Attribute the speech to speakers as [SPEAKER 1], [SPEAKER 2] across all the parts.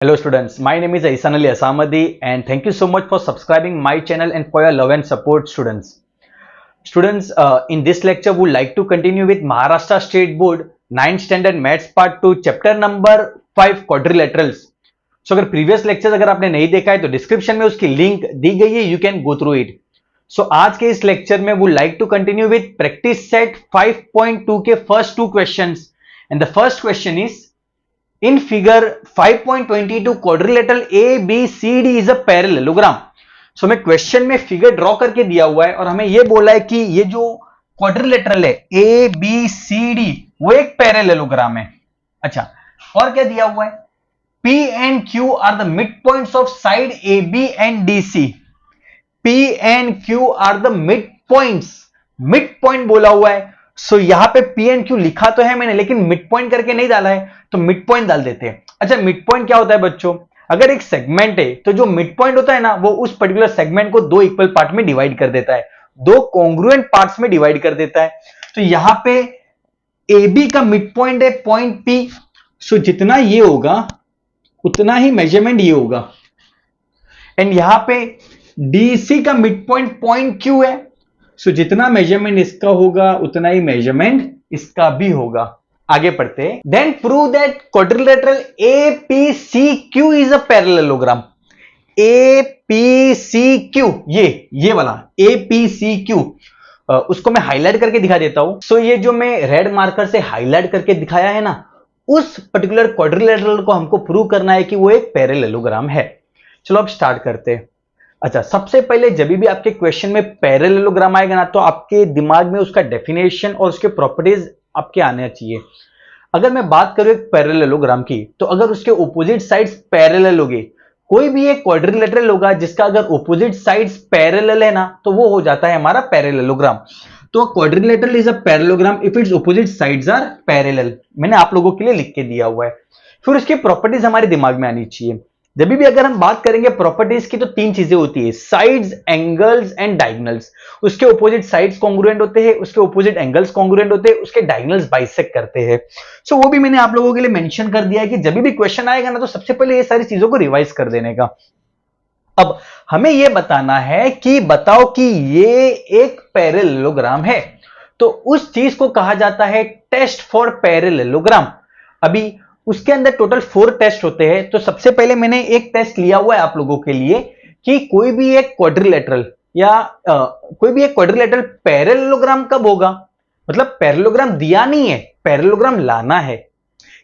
[SPEAKER 1] Hello students, my name is Ihsan Ali Asamadi and thank you so much for subscribing my channel and for your love and support students. In this lecture we would like to continue with Maharashtra State Board 9th Standard Maths Part 2 Chapter number 5 Quadrilaterals. So अगर previous lectures अगर आपने नहीं देखा है तो description में उसकी link दी गई है, you can go through it. So आज के इस lecture में we would like to continue with practice set 5.2 के first two questions and the first question is in figure 5.22 quadrilateral ABCD is a parallelogram. सो हमें question में figure draw करके दिया हुआ है और हमें यह बोला है कि ये जो क्वाड्रिलेटरल है ABCD वो एक पैरेललोग्राम है. अच्छा, और क्या दिया हुआ है? P and Q are the midpoints of side AB and DC. P and Q are the midpoints. midpoint बोला हुआ है. सो यहां पे P and Q लिखा तो है मैंने, लेकिन मिड पॉइंट करके नहीं डाला है, तो मिड पॉइंट डाल देते हैं. अच्छा, मिड पॉइंट क्या होता है बच्चों? अगर एक सेगमेंट है तो जो मिड पॉइंट होता है ना, वो उस पर्टिकुलर सेगमेंट को दो इक्वल पार्ट में डिवाइड कर देता है, दो कॉन्ग्रुएंट पार्ट्स में डिवाइड कर देता है. तो यहां पे AB का मिड पॉइंट है पॉइंट P. सो जितना ये होगा उतना ही मेजरमेंट ये होगा. एंड यहां पे DC का मिड पॉइंट पॉइंट Q है. सो जितना मेजरमेंट इसका होगा उतना ही मेजरमेंट इसका भी होगा. आगे पढ़ते हैं. Then prove that quadrilateral APCQ is a parallelogram. APCQ ये वाला APCQ उसको मैं हाईलाइट करके दिखा देता हूं. सो ये जो मैं रेड मार्कर से हाईलाइट करके दिखाया है ना, उस पर्टिकुलर क्वाड्रिलेटरल को हमको प्रूव करना है कि वो एक पैरेललोग्राम है. चलो अब स्टार्ट करते हैं. अच्छा, सबसे पहले जब भी आपके क्वेश्चन में पैरेललोग्राम आएगा ना, तो आपके दिमाग में उसका डेफिनेशन और उसके प्रॉपर्टीज आपके आने चाहिए. अगर मैं बात करूं एक पैरेललोग्राम की, तो अगर उसके ऑपोजिट साइड्स पैरेलल होंगे, कोई भी एक क्वाड्रिलेटरल होगा जिसका अगर ऑपोजिट साइड्स पैरेलल है ना, तो वो हो जाता है हमारा पैरेललोग्राम. तो quadrilateral is a parallelogram if its opposite sides are parallel. मैंने आप लोगों के लिए लिख के दिया हुआ है. फिर उसकी प्रॉपर्टीज हमारे दिमाग में आनी चाहिए. जब भी अगर हम बात करेंगे प्रॉपर्टीज की, तो तीन चीजें होती है: साइड्स, एंगल्स एंड डायगोनल्स. उसके ऑपोजिट साइड्स कॉन्ग्रुएंट होते हैं, उसके ऑपोजिट एंगल्स कॉन्ग्रुएंट होते हैं, उसके डायगोनल्स बाइसेक्ट करते हैं. सो वो भी मैंने आप लोगों के लिए मेंशन कर दिया है कि जब भी क्वेश्चन आएगा ना, तो सबसे पहले ये सारी चीजों को रिवाइज कर देने का. अब हमें यह बताना है कि बताओ कि ये एक पैरेललोग्राम है, तो उस चीज को कहा जाता है टेस्ट फॉर पैरेललोग्राम. अभी उसके अंदर टोटल 4 टेस्ट होते हैं. तो सबसे पहले मैंने एक टेस्ट लिया हुआ है आप लोगों के लिए कि कोई भी एक क्वाड्रिलेटरल कोई भी एक क्वाड्रिलेटरल पैरेललोग्राम कब होगा. मतलब पैरेललोग्राम दिया नहीं है, पैरेललोग्राम लाना है.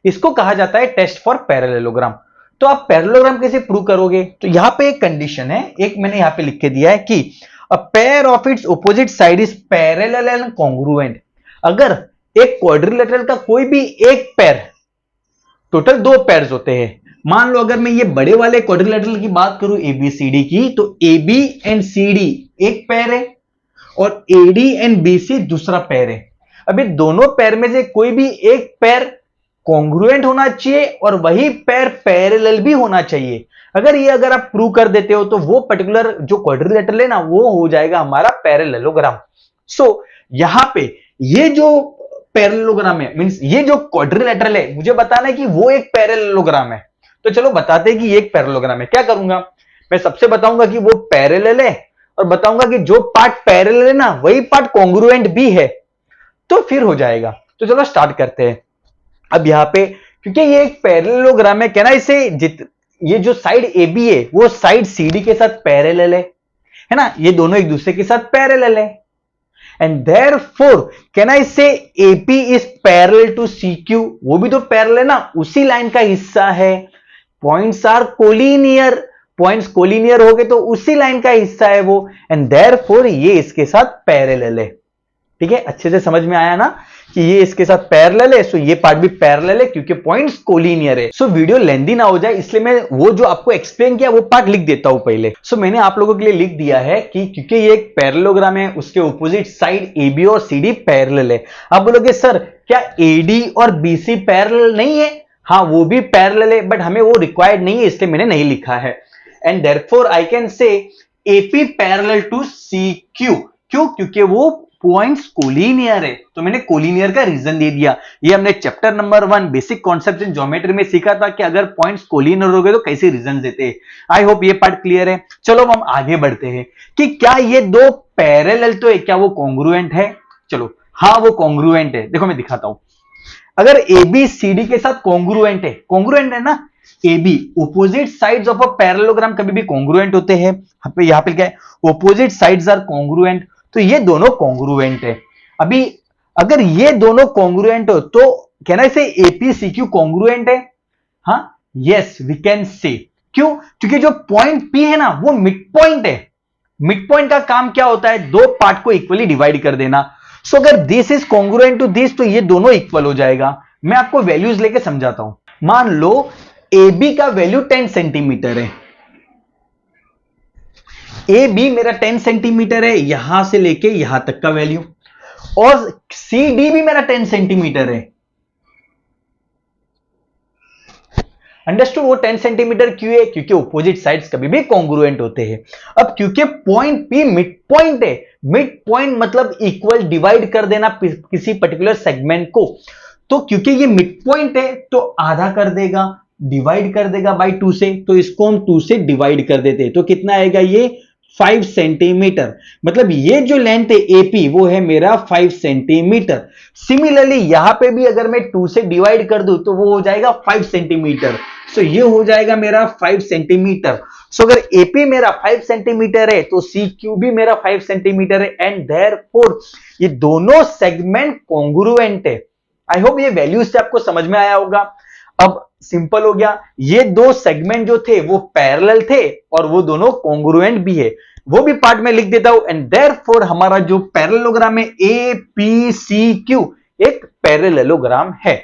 [SPEAKER 1] इसको कहा जाता है टेस्ट फॉर पैरेललोग्राम. तो आप पैरेललोग्राम कैसे प्रूव करोगे? तो यहां पे एक कंडीशन है, एक मैंने यहां पे लिख के दिया है कि a pair of its opposite side is parallel and congruent. अगर एक क्वाड्रिलेटरल का कोई भी एक पैर, टोटल 2 पैर्स होते हैं. मान लो अगर मैं ये बड़े वाले क्वाड्रिलेटरल की बात करूं ABCD की, तो AB एंड CD एक पैर है और AD एंड BC दूसरा पैर है. अभी दोनों पैर में से कोई भी एक पैर कॉन्ग्रुएंट होना चाहिए और वही पैर पैरेलल भी होना चाहिए. अगर आप प्रूव कर देते हो, तो वो पर्टिकुलर जो क्वाड्रिलेटरल है ना, वो हो जाएगा हमारा पैरेललोग्राम. सो यहां पे ये जो पैरेललोग्राम है, मींस ये जो क्वाड्रिलेटरल है, मुझे बताना है कि वो एक पैरेललोग्राम है. तो चलो बताते हैं कि ये एक पैरेललोग्राम है. क्या करूंगा मैं? सबसे बताऊंगा कि वो पैरेलल है और बताऊंगा कि जो पार्ट पैरेलल है ना, वही पार्ट कॉन्ग्रुएंट भी है. तो फिर हो जाएगा. तो चलो स्टार्ट करते हैं. अब यहां पे क्योंकि ये एक पैरेललोग्राम है, कहना इसे ये जो साइड AB है वो साइड CD के साथ पैरेलल है ना, ये दोनों एक दूसरे के साथ पैरेलल है. And therefore, can I say AP is parallel to CQ? वो भी तो पैरेलल है ना, उसी लाइन का हिस्सा है. Points are collinear, points collinear हो गए तो उसी लाइन का हिस्सा है वो. एंड देयरफॉर ये इसके साथ पैरेलल है. ठीक है, अच्छे से समझ में आया ना कि ये इसके साथ पैरेलल है. सो ये पार्ट भी पैरेलल है क्योंकि पॉइंट्स कोलिनियर है. सो वीडियो लेंदी ना हो जाए, इसलिए मैं वो जो आपको एक्सप्लेन किया वो पार्ट लिख देता हूं पहले. सो मैंने आप लोगों के लिए लिख दिया है कि क्योंकि ये एक पैरेललोग्राम है, उसके ऑपोजिट साइड AB और CD पैरेलल है. आप बोलोगे सर क्या AD और BC पैरेलल नहीं है? हाँ, वो भी पैरेलल है, बट हमें वो रिक्वायर्ड नहीं है, इसलिए मैंने नहीं लिखा है. And therefore I can say AP parallel to CQ. क्यों? क्योंकि वो पॉइंट्स कोलिनियर है, तो मैंने कोलिनियर का रीजन दे दिया। ये हमने chapter number 1 basic concept in geometry में सीखा था कि अगर पॉइंट्स कोलिनियर हो गए तो कैसे रीजन देते हैं। आई होप ये पार्ट क्लियर है। चलो अब हम आगे बढ़ते हैं कि क्या ये दो पैरेलल तो है, क्या वो कॉन्ग्रुएंट है? चलो हाँ वो कॉन्ग्रुएंट है। देखो मैं दिखाता हूं। अगर ए बी सी डी के साथ कॉन्ग्रुएंट है ना, A B opposite sides of a parallelogram कभी भी कॉन्ग्रुएंट होते हैं। यहाँ पे क्या है, ऑपोजिट साइड्स आर कॉन्ग्रुएंट, तो ये दोनों कॉन्ग्रुएंट है। अभी अगर ये दोनों कॉन्ग्रुएंट हो तो कहना इसे एपीसीक्यू कॉन्ग्रुएंट है। हाँ यस वी कैन से। क्यों? क्योंकि जो पॉइंट पी है ना वो मिड पॉइंट है। मिड पॉइंट का काम क्या होता है? दो पार्ट को इक्वली डिवाइड कर देना। सो अगर this is congruent to this तो ये दोनों इक्वल हो जाएगा। मैं आपको वैल्यूज लेके समझाता हूं। मान लो ए बी का वैल्यू 10 सेंटीमीटर है। ए बी मेरा 10 सेंटीमीटर है, यहां से लेके यहां तक का वैल्यू, और सी डी भी मेरा 10 सेंटीमीटर है। अंडरस्टूड? वो 10 सेंटीमीटर क्यों है? क्योंकि ऑपोजिट साइड्स कभी भी कॉन्ग्रुएंट होते हैं। अब क्योंकि पॉइंट पी मिड पॉइंट है, मिड पॉइंट मतलब इक्वल डिवाइड कर देना किसी पर्टिकुलर सेगमेंट को, तो क्योंकि ये मिड पॉइंट है तो आधा कर देगा, डिवाइड कर देगा बाय 2 से, तो इसको हम 2 से डिवाइड कर देते हैं तो कितना आएगा ये 5 सेंटीमीटर। मतलब ये जो लेंथ है एपी वो है मेरा 5 सेंटीमीटर। सिमिलरली यहां पे भी अगर मैं 2 से डिवाइड कर दूं तो वो हो जाएगा 5 सेंटीमीटर। सो ये हो जाएगा मेरा 5 सेंटीमीटर। सो अगर एपी मेरा 5 सेंटीमीटर है तो सी क्यू भी मेरा 5 सेंटीमीटर है, एंड देयरफॉर ये दोनों सेगमेंट कॉन्ग्रुएंट है। आई होप ये वैल्यूज से आपको समझ में आया होगा। अब सिंपल हो गया, ये दो सेगमेंट जो थे वो पैरेलल थे और वो दोनों कॉन्ग्रुएंट भी है, वो भी पार्ट में लिख देता हूं। एंड देयरफॉर हमारा जो पैरेललोग्राम है ए पी सी क्यू एक पैरेललोग्राम है।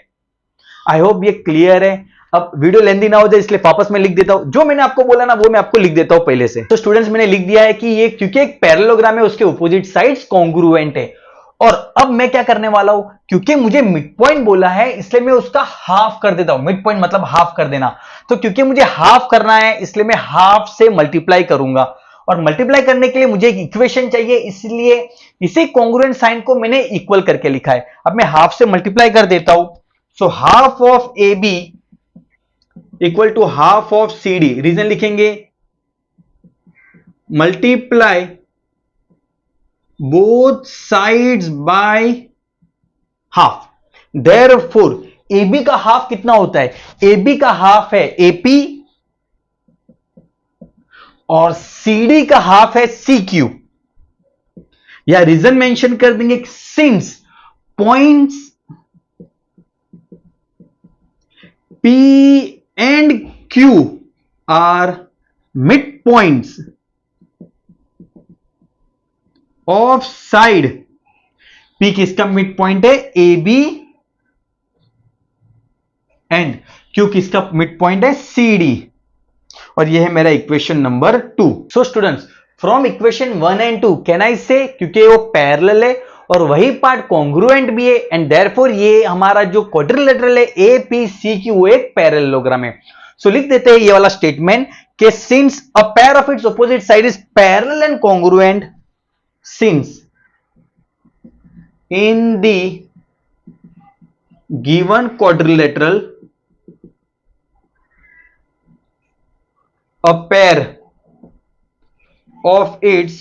[SPEAKER 1] आई होप ये क्लियर है। अब वीडियो लेंदी ना हो जाए इसलिए वापस मैं लिख देता हूं, जो मैंने आपको बोला ना वो मैं आपको लिख देता हूं पहले से। तो स्टूडेंट्स मैंने लिख दिया है कि ये क्योंकि एक पैरेललोग्राम है उसके ऑपोजिट साइड्स कॉन्ग्रुएंट है। और अब मैं क्या करने वाला हूं, क्योंकि मुझे मिड पॉइंट बोला है इसलिए मैं उसका हाफ कर देता हूं। मिड पॉइंट मतलब हाफ कर देना, तो क्योंकि मुझे हाफ करना है इसलिए मैं हाफ से मल्टीप्लाई करूंगा, और मल्टीप्लाई करने के लिए मुझे एक इक्वेशन चाहिए, इसलिए इसी कॉन्ग्रुएंट साइन को मैंने इक्वल करके लिखा है। अब मैं हाफ से मल्टीप्लाई कर देता हूं। So half of A B equal to half of C D. Reason लिखेंगे multiply both sides by half. Therefore AB का हाफ कितना होता है? AB का हाफ है AP और CD का हाफ है CQ। या रीजन मेंशन कर देंगे, since points P and Q are mid points of side, P किसका मिड पॉइंट है? ए बी, एंड Q किसका मिड पॉइंट है? C D. और यह है मेरा equation number 2। So students from equation 1 and 2 can I say, क्योंकि वो पैरेलल है और वही पार्ट कॉन्ग्रुएंट भी है, एंड देयरफॉर ये हमारा जो क्वाड्रिलेटरल है ए पी सी क्यू वो एक पैरेललोग्राम है। सो लिख देते हैं ये वाला स्टेटमेंट कि since a pair of its opposite side is parallel and congruent, since in the given quadrilateral a pair of its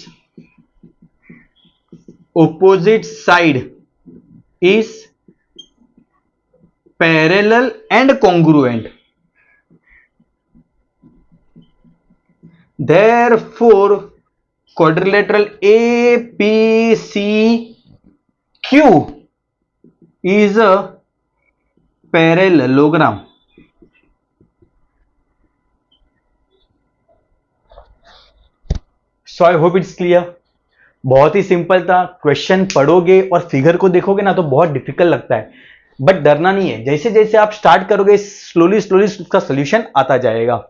[SPEAKER 1] opposite side is parallel and congruent, therefore quadrilateral APCQ is a parallelogram. So I hope it's clear. बहुत ही simple था। Question पढ़ोगे और figure को देखोगे ना तो बहुत difficult लगता है, बट डरना नहीं है। जैसे जैसे आप स्टार्ट करोगे स्लोली स्लोली उसका सोल्यूशन आता जाएगा।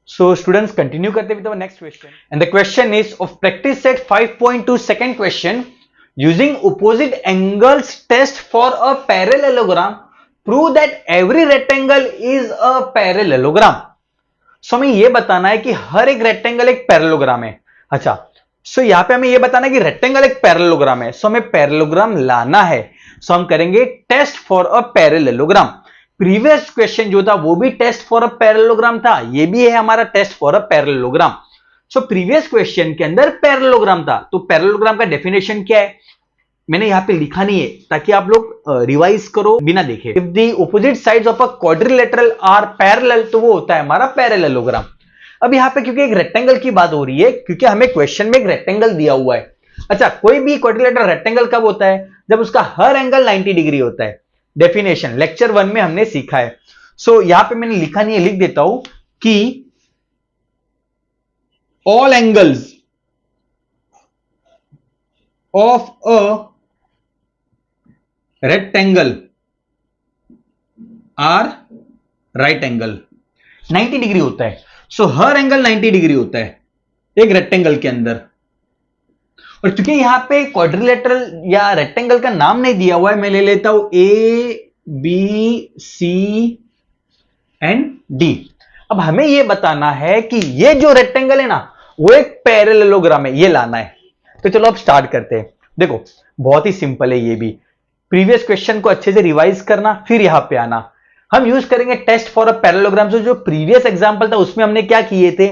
[SPEAKER 1] So students continue करते हुए next question, and the question is of practice set 5.2 second question, using opposite angles test for a parallelogram, prove that every rectangle is a parallelogram. So हमें यह बताना है कि हर एक रेक्टेंगल एक पैरेललोग्राम है। अच्छा सो यहां पे हमें यह बताना है कि रेक्टेंगल एक पैरेललोग्राम है, सो हमें पैरेललोग्राम लाना है। सो हम करेंगे test for a parallelogram. Previous question जो था वो भी टेस्ट फॉर अ पैरेललोग्राम था, ये भी है हमारा test for a parallelogram. So previous question के अंदर पैरेललोग्राम था, तो पैरेललोग्राम का डेफिनेशन क्या है मैंने यहां पे लिखा नहीं है ताकि आप लोग रिवाइज करो बिना देखे। If the opposite sides of a quadrilateral are parallel, तो वो होता है हमारा पैरेललोग्राम। अब यहां पे क्योंकि एक रेक्टेंगल की बात हो रही है, क्योंकि हमें क्वेश्चन में एक रेक्टेंगल दिया हुआ है। अच्छा, कोई भी क्वाड्रिलेटरल रेक्टेंगल कब होता है? जब उसका हर एंगल 90 डिग्री होता है। डेफिनेशन लेक्चर 1 में हमने सीखा है। सो यहां पे मैंने लिखा नहीं है, लिख देता हूं कि all angles of a rectangle are right angle. 90 degree होता है, सो हर एंगल 90 डिग्री होता है एक रेक्टेंगल के अंदर। और क्योंकि यहां पे क्वाड्रिलेटरल या रेक्टेंगल का नाम नहीं दिया हुआ है, मैं ले लेता हूं A B C and D. अब हमें यह बताना है कि ये जो रेक्टेंगल है ना वो एक पैरेललोग्राम है, ये लाना है। तो चलो अब स्टार्ट करते हैं। देखो बहुत ही सिंपल है, ये भी प्रीवियस क्वेश्चन को अच्छे से रिवाइज करना, फिर यहां पे आना। हम यूज करेंगे टेस्ट फॉर अ पैरेललोग्राम। जो प्रीवियस एग्जांपल था उसमें हमने क्या किए थे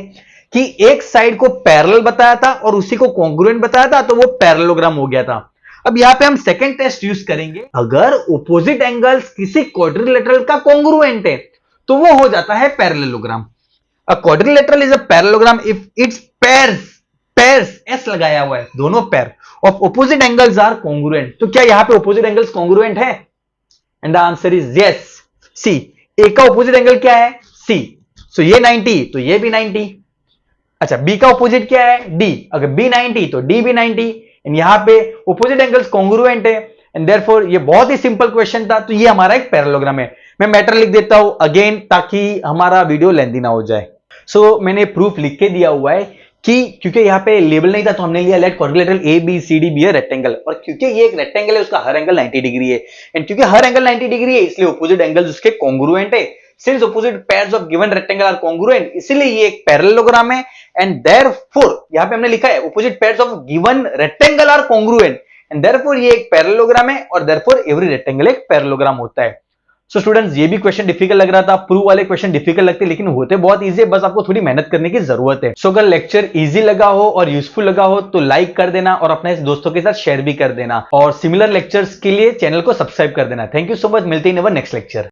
[SPEAKER 1] कि एक साइड को पैरेलल बताया था और उसी को कॉन्ग्रुएंट बताया था, तो वो पैरेललोग्राम हो गया था। अब यहां पे हम सेकंड टेस्ट यूज करेंगे। अगर ऑपोजिट एंगल्स किसी क्वाड्रिलेटरल का कॉन्ग्रुएंट है तो वो हो जाता है parallelogram. A quadrilateral is a parallelogram if its pairs S लगाया हुआ है, दोनों pair of opposite angles are congruent. तो क्या यहां पे ऑपोजिट एंगल्स कॉन्ग्रुएंट है? And the answer is yes, see. A का ऑपोजिट एंगल क्या है? सी। सो ये 90 तो ये भी 90। अच्छा, बी का ऑपोजिट क्या है? डी। अगर बी 90 तो डी भी 90। एंड यहां पे ऑपोजिट एंगल्स कॉन्ग्रुएंट है, एंड देयरफॉर ये बहुत ही सिंपल क्वेश्चन था, तो ये हमारा एक पैरेललोग्राम है। मैं मैटर लिख देता हूं अगेन ताकि हमारा वीडियो लेंथी ना हो जाए। सो मैंने प्रूफ लिख के दिया हुआ है कि क्योंकि यहाँ पे लेबल नहीं था तो हमने लिया let quadrilateral A B C D be है रेक्टेंगल, और क्योंकि ये एक रेक्टेंगल है उसका हर एंगल 90 डिग्री है, एंड क्योंकि हर एंगल 90 डिग्री है इसलिए ऑपोजिट एंगल्स उसके कॉन्ग्रुएंट है। Since opposite pairs of given rectangle are congruent, इसलिए ये एक पैरेललोग्राम है। एंड देयरफॉर यहां पे हमने लिखा है opposite pairs of given rectangle are congruent, and therefore ये एक पैरेललोग्राम है, और देयरफॉर एवरी रेक्टेंगल एक पैरेललोग्राम होता है। सो स्टूडेंट्स, ये भी क्वेश्चन डिफिकल्ट लग रहा था, प्रूफ वाले क्वेश्चन डिफिकल्ट लगते लेकिन होते बहुत इजी है, बस आपको थोड़ी मेहनत करने की जरूरत है। सो अगर लेक्चर इजी लगा हो और यूजफुल लगा हो तो लाइक कर देना और अपने दोस्तों के साथ शेयर भी कर देना, और सिमिलर लेक्चर्स के लिए चैनल को सब्सक्राइब कर देना। थैंक यू सो मच, मिलते हैं नेक्स्ट लेक्चर।